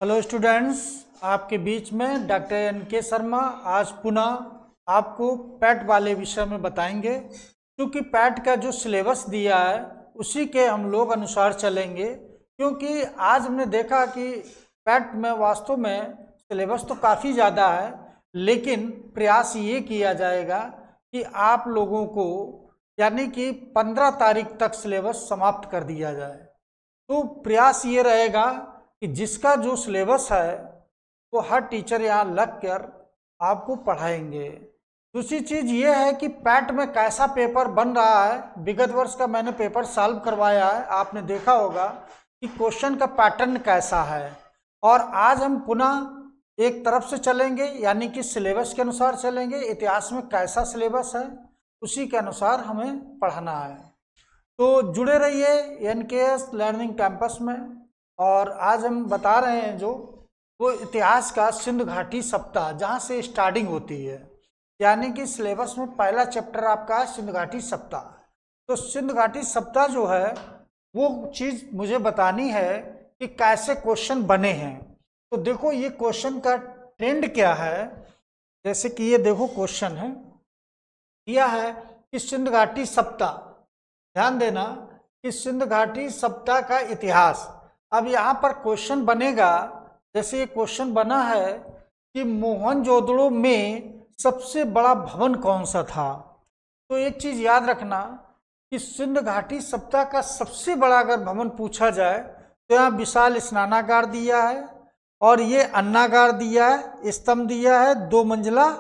Hello students, आपके बीच में doctor NK. Sharma आज पुनः आपको पैट वाले विषय में बताएंगे। क्योंकि पैट का जो सिलेबस दिया है उसी के हम लोग अनुसार चलेंगे। क्योंकि आज हमने देखा कि पैट में वास्तव में सिलेबस तो काफ़ी ज़्यादा है, लेकिन प्रयास ये किया जाएगा कि आप लोगों को यानी कि 15 तारीख तक सिलेबस समाप्त कर दिया जाए। तो प्रयास ये रहेगा कि जिसका जो सिलेबस है वो हर टीचर यहाँ लग कर आपको पढ़ाएंगे। दूसरी चीज़ ये है कि पैट में कैसा पेपर बन रहा है। विगत वर्ष का मैंने पेपर सॉल्व करवाया है, आपने देखा होगा कि क्वेश्चन का पैटर्न कैसा है। और आज हम पुनः एक तरफ से चलेंगे, यानी कि सिलेबस के अनुसार चलेंगे। इतिहास में कैसा सिलेबस है उसी के अनुसार हमें पढ़ना है। तो जुड़े रहिए एन.के.एस. लर्निंग कैंपस में। और आज हम बता रहे हैं जो वो इतिहास का सिंधु घाटी सप्ताह, जहाँ से स्टार्टिंग होती है। यानी कि सिलेबस में पहला चैप्टर आपका है सिंधु घाटी सप्ताह। तो सिंधु घाटी सप्ताह जो है वो चीज़ मुझे बतानी है कि कैसे क्वेश्चन बने हैं। तो देखो ये क्वेश्चन का ट्रेंड क्या है। जैसे कि ये देखो क्वेश्चन है, दिया है कि सिंधु घाटी सप्ताह, ध्यान देना कि सिंधु घाटी सप्ताह का इतिहास। अब यहाँ पर क्वेश्चन बनेगा, जैसे ये क्वेश्चन बना है कि मोहनजोदड़ो में सबसे बड़ा भवन कौन सा था। तो एक चीज़ याद रखना कि सिंधु घाटी सप्ताह का सबसे बड़ा अगर भवन पूछा जाए तो यहाँ विशाल स्नानागार दिया है, और ये अन्नागार दिया है, स्तंभ दिया है, 2 मंजिला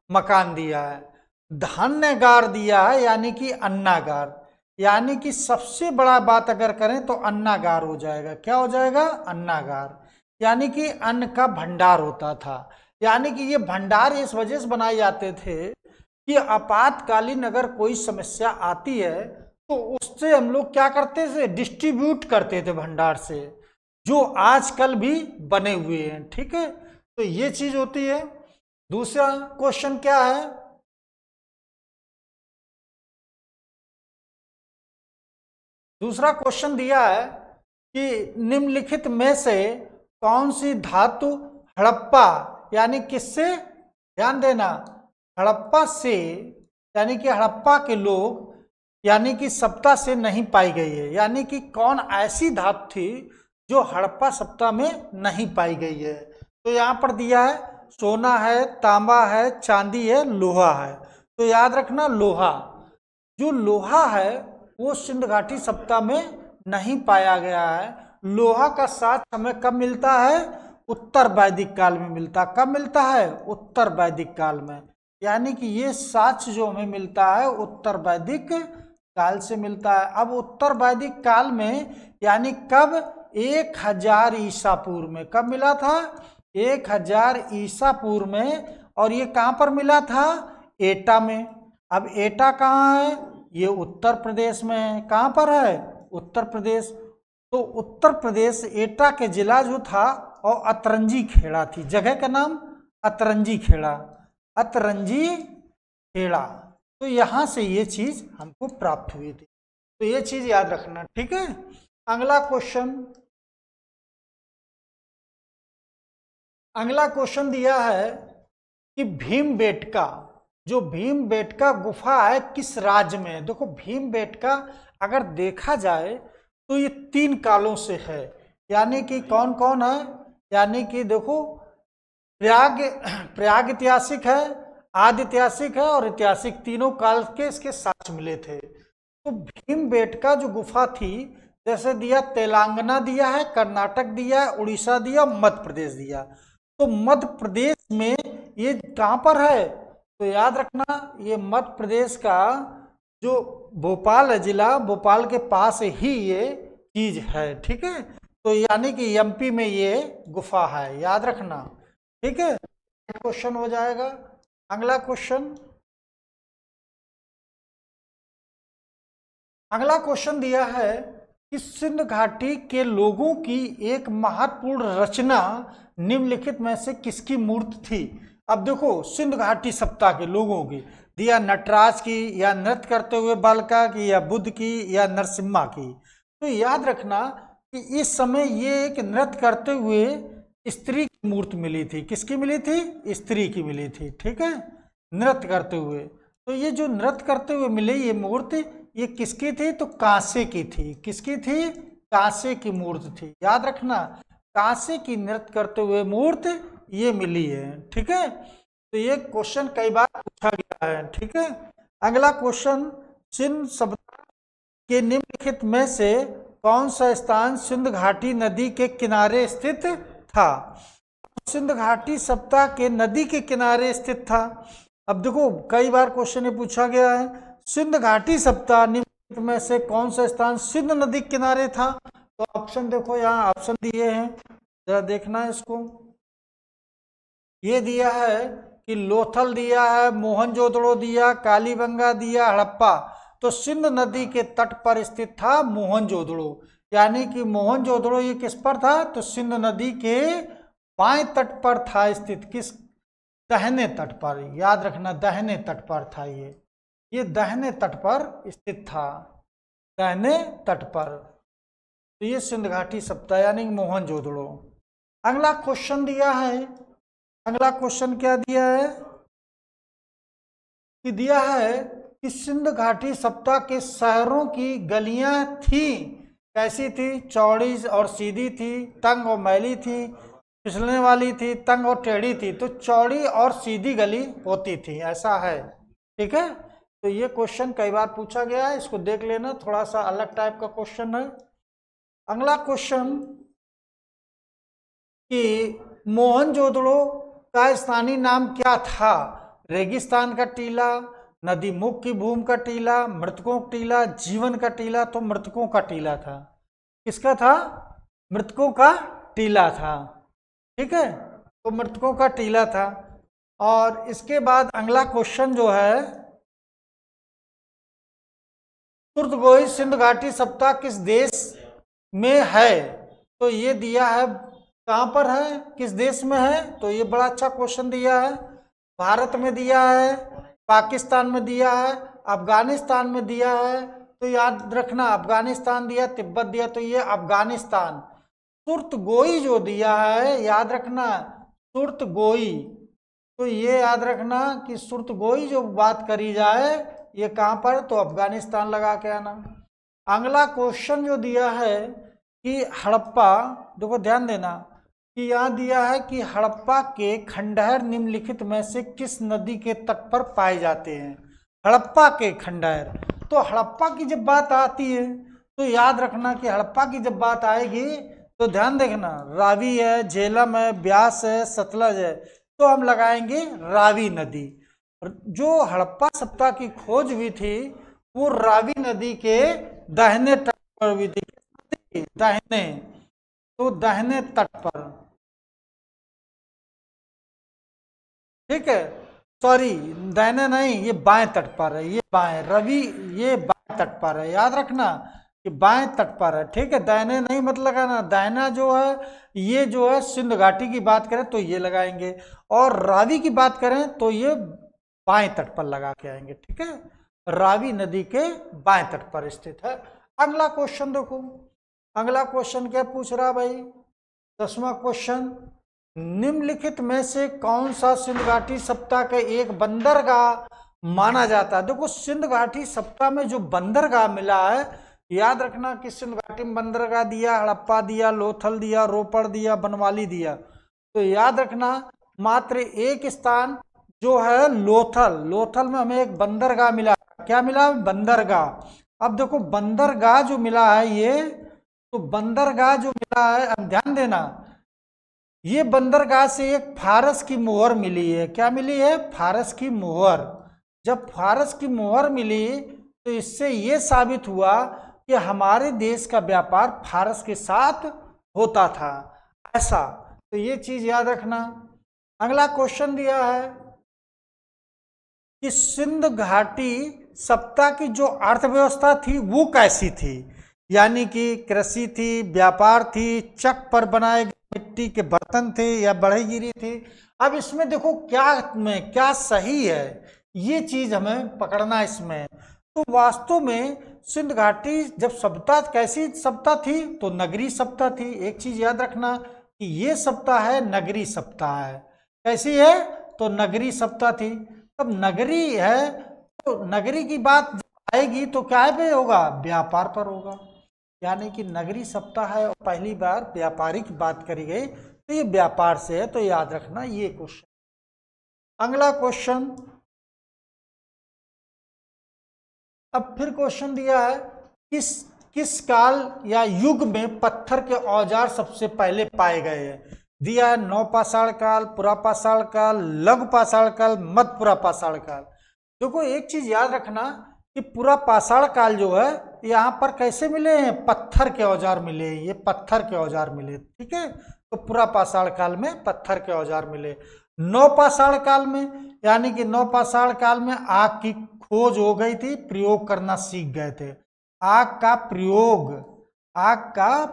मकान दिया है, धान्यगार दिया है यानी कि अन्नागार। यानी कि सबसे बड़ा बात अगर करें तो अन्नागार हो जाएगा। क्या हो जाएगा? अन्नागार। यानी कि अन्न का भंडार होता था। यानी कि ये भंडार इस वजह से बनाए जाते थे कि आपातकालीन अगर कोई समस्या आती है तो उससे हम लोग क्या करते थे, डिस्ट्रीब्यूट करते थे भंडार से, जो आजकल भी बने हुए हैं। ठीक है, तो ये चीज होती है। दूसरा क्वेश्चन क्या है, दूसरा क्वेश्चन दिया है कि निम्नलिखित में से कौन सी धातु हड़प्पा यानी किससे, ध्यान देना, हड़प्पा से यानी कि हड़प्पा के लोग यानी कि सप्ताह से नहीं पाई गई है। यानी कि कौन ऐसी धातु थी जो हड़प्पा सप्ताह में नहीं पाई गई है। तो यहाँ पर दिया है सोना है, तांबा है, चांदी है, लोहा है। तो याद रखना लोहा, जो लोहा है वो सिंधु घाटी सप्ताह में नहीं पाया गया है। लोहा का साथ हमें कब मिलता है? उत्तर वैदिक काल में मिलता। कब मिलता है? उत्तर वैदिक काल में। यानी कि ये साक्ष्य जो हमें मिलता है उत्तर वैदिक काल से मिलता है। अब उत्तर वैदिक काल में यानी कब? 1000 ईसा पूर्व में। कब मिला था? 1000 ईसा पूर्व में। और ये कहाँ पर मिला था? एटा में। अब एटा कहाँ है? ये उत्तर प्रदेश में है। कहाँ पर है? उत्तर प्रदेश। तो उत्तर प्रदेश एटा के जिला जो था और अतरंजी खेड़ा थी, जगह का नाम अतरंजी खेड़ा, अतरंजी खेड़ा। तो यहाँ से ये चीज हमको प्राप्त हुई थी। तो ये चीज याद रखना, ठीक है। अगला क्वेश्चन, अगला क्वेश्चन दिया है कि भीमबेटका, जो भीमबेटका गुफा है किस राज्य में है। देखो भीमबेटका अगर देखा जाए तो ये 3 कालों से है। यानी कि कौन कौन है? यानी कि देखो प्रयाग, प्रयाग ऐतिहासिक है, आदि ऐतिहासिक है और ऐतिहासिक, तीनों काल के इसके साक्ष्य मिले थे। तो भीमबेटका जो गुफा थी, जैसे दिया तेलंगाना दिया है, कर्नाटक दिया है, उड़ीसा दिया, मध्य प्रदेश दिया। तो मध्य प्रदेश में ये कहाँ पर है? तो याद रखना ये मध्य प्रदेश का जो भोपाल है जिला, भोपाल के पास ही ये चीज है। ठीक है, तो यानी कि एमपी में ये गुफा है, याद रखना। ठीक है, क्वेश्चन हो जाएगा। अगला क्वेश्चन, अगला क्वेश्चन दिया है कि सिंधु घाटी के लोगों की एक महत्वपूर्ण रचना निम्नलिखित में से किसकी मूर्ति थी। अब देखो सिंधु घाटी सप्ताह के लोगों की दिया, नटराज की या नृत्य करते हुए बालका की या बुद्ध की या नरसिम्हा की। तो याद रखना कि इस समय ये एक नृत्य करते हुए स्त्री की मूर्ति मिली थी। किसकी मिली थी? स्त्री की मिली थी। ठीक है, नृत्य करते हुए। तो ये जो नृत्य करते हुए मिली ये मूर्ति, ये किसकी थी? तो कांसे की थी। किसकी थी? कांसे की मूर्ति थी। याद रखना, कांसे की नृत्य करते हुए मूर्ति ये मिली है। ठीक है, तो ये क्वेश्चन कई बार पूछा गया है। ठीक है, अगला क्वेश्चन, सिंध सभ्यता के निम्नलिखित में से कौन सा स्थान सिंध घाटी नदी के किनारे स्थित था? सिंध घाटी सभ्यता के नदी के किनारे स्थित था। अब देखो कई बार क्वेश्चन ये पूछा गया है, सिंध घाटी सभ्यता निम्नलिखित में से कौन सा स्थान सिंध नदी के किनारे था? तो ऑप्शन देखो, यहाँ ऑप्शन दिए हैं, जरा देखना है इसको। ये दिया है कि लोथल दिया है, मोहनजोदड़ो दिया, कालीबंगा दिया, हड़प्पा। तो सिंध नदी के तट पर स्थित था मोहनजोदड़ो, यानी कि मोहनजोदड़ो ये किस पर था? तो सिंध नदी के बाएं तट पर था स्थित। किस? दाहिने तट पर। याद रखना, दाहिने तट पर था ये दाहिने तट पर स्थित था, दाहिने तट पर। तो ये सिंध घाटी सभ्यता यानी मोहनजोदड़ो। अगला क्वेश्चन दिया है, अगला क्वेश्चन क्या दिया है कि दिया है कि सिंध घाटी सभ्यता के शहरों की गलियां थी, कैसी थी? चौड़ी और सीधी थी, तंग और मैली थी, फिसलने वाली थी, तंग और टेढ़ी थी। तो चौड़ी और सीधी गली होती थी, ऐसा है। ठीक है, तो ये क्वेश्चन कई बार पूछा गया है, इसको देख लेना, थोड़ा सा अलग टाइप का क्वेश्चन है। अगला क्वेश्चन कि मोहनजोदड़ो का स्थानीय नाम क्या था? रेगिस्तान का टीला, नदी मुख की भूमि का टीला, मृतकों का टीला, जीवन का टीला। तो मृतकों का टीला था। किसका था? मृतकों का टीला था। ठीक है, तो मृतकों का टीला था। और इसके बाद अगला क्वेश्चन जो है, सुरतगोई सिंध घाटी सभ्यता किस देश में है? तो ये दिया है, कहाँ पर है, किस देश में है? तो ये बड़ा अच्छा क्वेश्चन दिया है। भारत में दिया है, पाकिस्तान में दिया है, अफगानिस्तान में दिया है। तो याद रखना, अफगानिस्तान दिया, तिब्बत दिया, तो ये अफगानिस्तान। सुरतगोई जो दिया है, याद रखना, सुरतगोई। तो ये याद रखना कि सुरतगोई जो बात करी जाए ये कहाँ पर? तो अफगानिस्तान लगा के आना। अगला क्वेश्चन जो दिया है कि हड़प्पा, देखो ध्यान देना कि यहाँ दिया है कि हड़प्पा के खंडहर निम्नलिखित में से किस नदी के तट पर पाए जाते हैं? हड़प्पा के खंडहर। तो हड़प्पा की जब बात आती है तो याद रखना कि हड़प्पा की जब बात आएगी तो ध्यान देखना, रावी है, झेलम है, ब्यास है, सतलज है। तो हम लगाएंगे रावी नदी। जो हड़प्पा सभ्यता की खोज हुई थी वो रावी नदी के दाहिने तट पर हुई थी। दाहिने, तो दाहिने तट पर। ठीक है, सॉरी दाहिने नहीं, ये बाएं तट पर है, ये बाएं रवि, ये बाएं तट पर है। याद रखना कि बाएं तट पर है। ठीक है, दाहिने नहीं मत लगाना। दाहिना जो है ये जो है सिंध घाटी की बात करें तो ये लगाएंगे, और रावी की बात करें तो ये बाएं तट पर लगा के आएंगे। ठीक है, रावी नदी के बाएं तट पर स्थित है। अगला क्वेश्चन देखो, अगला क्वेश्चन क्या पूछ रहा भाई? 10वां क्वेश्चन, निम्नलिखित में से कौन सा सिंध घाटी सभ्यता का एक बंदरगाह माना जाता है? देखो सिंध घाटी सभ्यता में जो बंदरगाह मिला है, याद रखना कि सिंध घाटी में बंदरगाह दिया, हड़प्पा दिया, लोथल दिया, रोपड़ दिया, बनवाली दिया। तो याद रखना मात्र एक स्थान जो है लोथल, लोथल में हमें एक बंदरगाह मिला। क्या मिला? बंदरगाह। अब देखो बंदरगाह जो मिला है ये, तो बंदरगाह जो मिला है, अब ध्यान देना, ये बंदरगाह से एक फारस की मोहर मिली है। क्या मिली है? फारस की मोहर। जब फारस की मोहर मिली तो इससे ये साबित हुआ कि हमारे देश का व्यापार फारस के साथ होता था, ऐसा। तो ये चीज याद रखना। अगला क्वेश्चन दिया है कि सिंध घाटी सभ्यता की जो अर्थव्यवस्था थी वो कैसी थी? यानी कि कृषि थी, व्यापार थी, चक पर बनाए गए मिट्टी के बर्तन थे, या बढ़ईगिरी थी। अब इसमें देखो क्या सही है, ये चीज हमें पकड़ना इसमें। तो वास्तव में सिंध घाटी जब सभ्यता कैसी सभ्यता थी? तो नगरीय सभ्यता थी। एक चीज याद रखना, कि ये सप्ताह है नगरी सप्ताह है। कैसी है? तो नगरी सप्ताह थी। तब नगरी है तो नगरी की बात आएगी तो क्या पे होगा? व्यापार पर होगा। यानी कि नगरी सप्ताह है और पहली बार व्यापारी की बात करी गई तो ये व्यापार से है, तो याद रखना ये क्वेश्चन। अगला क्वेश्चन, अब फिर क्वेश्चन दिया है किस किस काल या युग में पत्थर के औजार सबसे पहले पाए गए हैं। दिया है नवपाषाण काल, पुरापाषाण काल, लघु पाषाण काल, मध्य पुरापाषाण काल। देखो एक चीज याद रखना कि पुरापाषाण काल जो है यहाँ पर कैसे मिले हैं? पत्थर के औजार मिले, ये पत्थर के औजार मिले, ठीक है। तो पुरापाषाण काल में पत्थर के औजार मिले। नवपाषाण काल में, यानी कि नवपाषाण काल में आग की खोज हो गई थी, प्रयोग करना सीख गए थे। आग का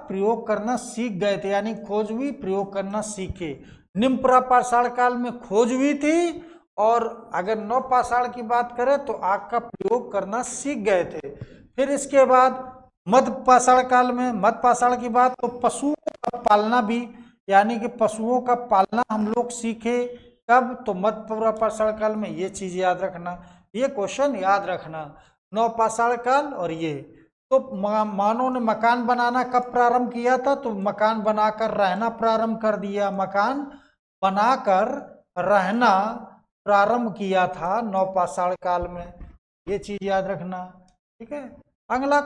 प्रयोग करना सीख गए थे, यानी खोज हुई, प्रयोग करना सीखे। निम्न पुरापाषाण काल में खोज हुई थी, और अगर नवपाषाण की बात करें तो आग का प्रयोग करना सीख गए थे। फिर इसके बाद मध्य पाषाण काल में, मध्य पाषाण की बात तो पशुओं का पालना भी, यानी कि पशुओं का पालना हम लोग सीखे। कब? तो मध्य पुरापाषाण काल में। ये चीज याद रखना, ये क्वेश्चन याद रखना। नवपाषाण काल और ये तो मानव ने मकान बनाना कब प्रारंभ किया था? तो मकान बनाकर रहना प्रारंभ कर दिया, मकान बनाकर रहना प्रारंभ किया था नवपाषाण काल में। ये चीज याद रखना, ठीक है। अगला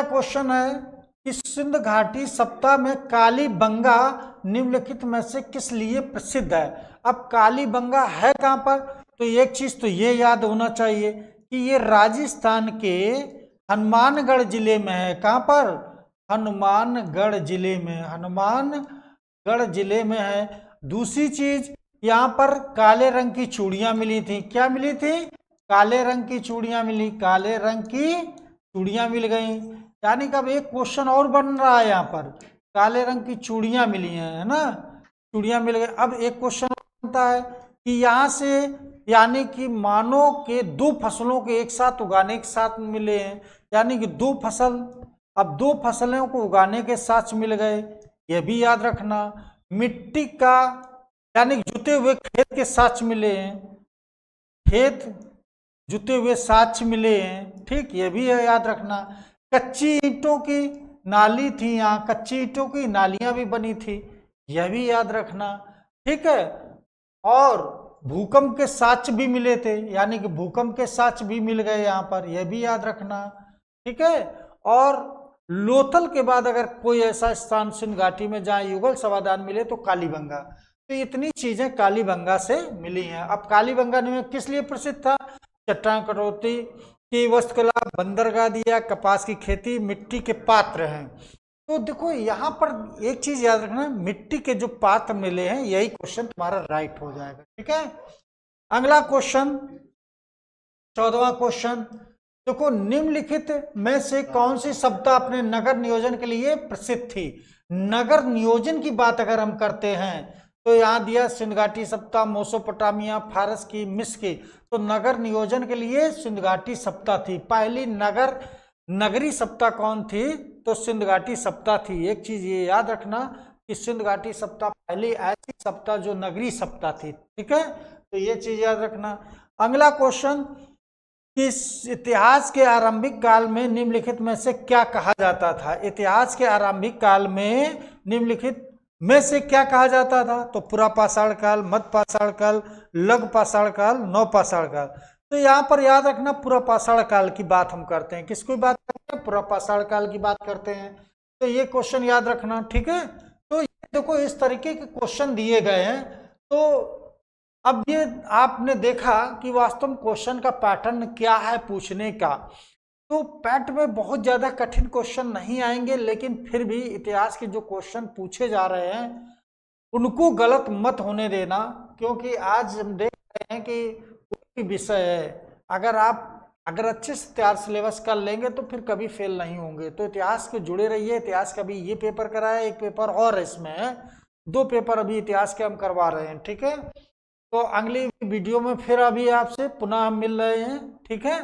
क्वेश्चन है कि सिंध घाटी सप्ताह में कालीबंगा निम्नलिखित में से किस लिए प्रसिद्ध है। अब कालीबंगा है कहां पर? तो एक चीज तो ये याद होना चाहिए कि ये राजस्थान के हनुमानगढ़ जिले में है। कहां पर? हनुमानगढ़ जिले में, हनुमानगढ़ जिले में है। दूसरी चीज, यहाँ पर काले रंग की चूड़ियां मिली थी। क्या मिली थी? काले रंग की चूड़ियां मिली, काले रंग की चूड़ियां मिल गई। यानी कि अब एक क्वेश्चन और बन रहा है यहाँ पर, काले रंग की चूड़ियां मिली हैं, है ना, चूड़ियां मिल गई। अब एक क्वेश्चन बनता है कि यहाँ से, यानी कि मानो के दो फसलों के एक साथ उगाने के साथ मिले हैं, यानी कि दो फसल, अब दो फसलों को उगाने के साथ मिल गए, ये भी याद रखना। मिट्टी का, यानी जुते हुए खेत के साथ मिले हैं, खेत जुते हुए साक्ष्य मिले हैं, ठीक, ये भी है याद रखना। कच्ची ईंटों की नाली थी, यहाँ कच्ची ईंटों की नालियां भी बनी थी, यह भी याद रखना, ठीक है। और भूकंप के साक्ष्य भी मिले थे, यानी कि भूकंप के साक्ष्य भी मिल गए यहाँ पर, यह भी याद रखना, ठीक है। और लोथल के बाद अगर कोई ऐसा स्थान सिंध घाटी में जहाँ युगल समाधान मिले तो कालीबंगा। तो इतनी चीजें कालीबंगा से मिली हैं। अब कालीबंगा में किस लिए प्रसिद्ध था? चट्टान कटौती की वस्तुकला, बंदरगाह दिया, कपास की खेती, मिट्टी के पात्र हैं। तो देखो यहाँ पर एक चीज याद रखना, मिट्टी के जो पात्र मिले हैं, यही क्वेश्चन तुम्हारा राइट हो जाएगा, ठीक है। अगला क्वेश्चन, 14वां क्वेश्चन, देखो निम्नलिखित में से कौन सी सभ्यता अपने नगर नियोजन के लिए प्रसिद्ध थी। नगर नियोजन की बात अगर हम करते हैं तो यहाँ दिया सिंध घाटी सभ्यता, मेसोपोटामिया, फारस की, मिस्र की। तो नगर नियोजन के लिए सिंध घाटी सभ्यता थी। पहली नगरी सभ्यता कौन थी? तो सिंध घाटी सभ्यता थी। एक चीज ये याद रखना कि सिंध घाटी सभ्यता पहली ऐसी सभ्यता जो नगरी सभ्यता थी, ठीक है। तो ये चीज याद रखना। अगला क्वेश्चन, किस इतिहास के आरंभिक काल में निम्नलिखित में से क्या कहा जाता था। इतिहास के आरंभिक काल में निम्नलिखित में से क्या कहा जाता था? तो पुरापाषाण काल, मध्य पाषाण काल, लघु पाषाण काल, नवपाषाण काल। तो यहाँ पर याद रखना पुरापाषाण काल की बात हम करते हैं। किसकी बात करते हैं? पुरापाषाण काल की बात करते हैं। तो ये क्वेश्चन याद रखना, ठीक है। तो ये देखो इस तरीके के क्वेश्चन दिए गए हैं। तो अब ये आपने देखा कि वास्तव में क्वेश्चन का पैटर्न क्या है पूछने का। तो पैट में बहुत ज्यादा कठिन क्वेश्चन नहीं आएंगे, लेकिन फिर भी इतिहास के जो क्वेश्चन पूछे जा रहे हैं उनको गलत मत होने देना, क्योंकि आज हम देख रहे हैं कि कोई भी विषय है, अगर अच्छे से तैयार सिलेबस कर लेंगे तो फिर कभी फेल नहीं होंगे। तो इतिहास के जुड़े रहिए। इतिहास का भी ये पेपर कराया, एक पेपर और इसमें है, 2 पेपर अभी इतिहास के हम करवा रहे हैं, ठीक है। तो अगली वीडियो में फिर अभी आपसे पुनः हम मिल रहे हैं, ठीक है।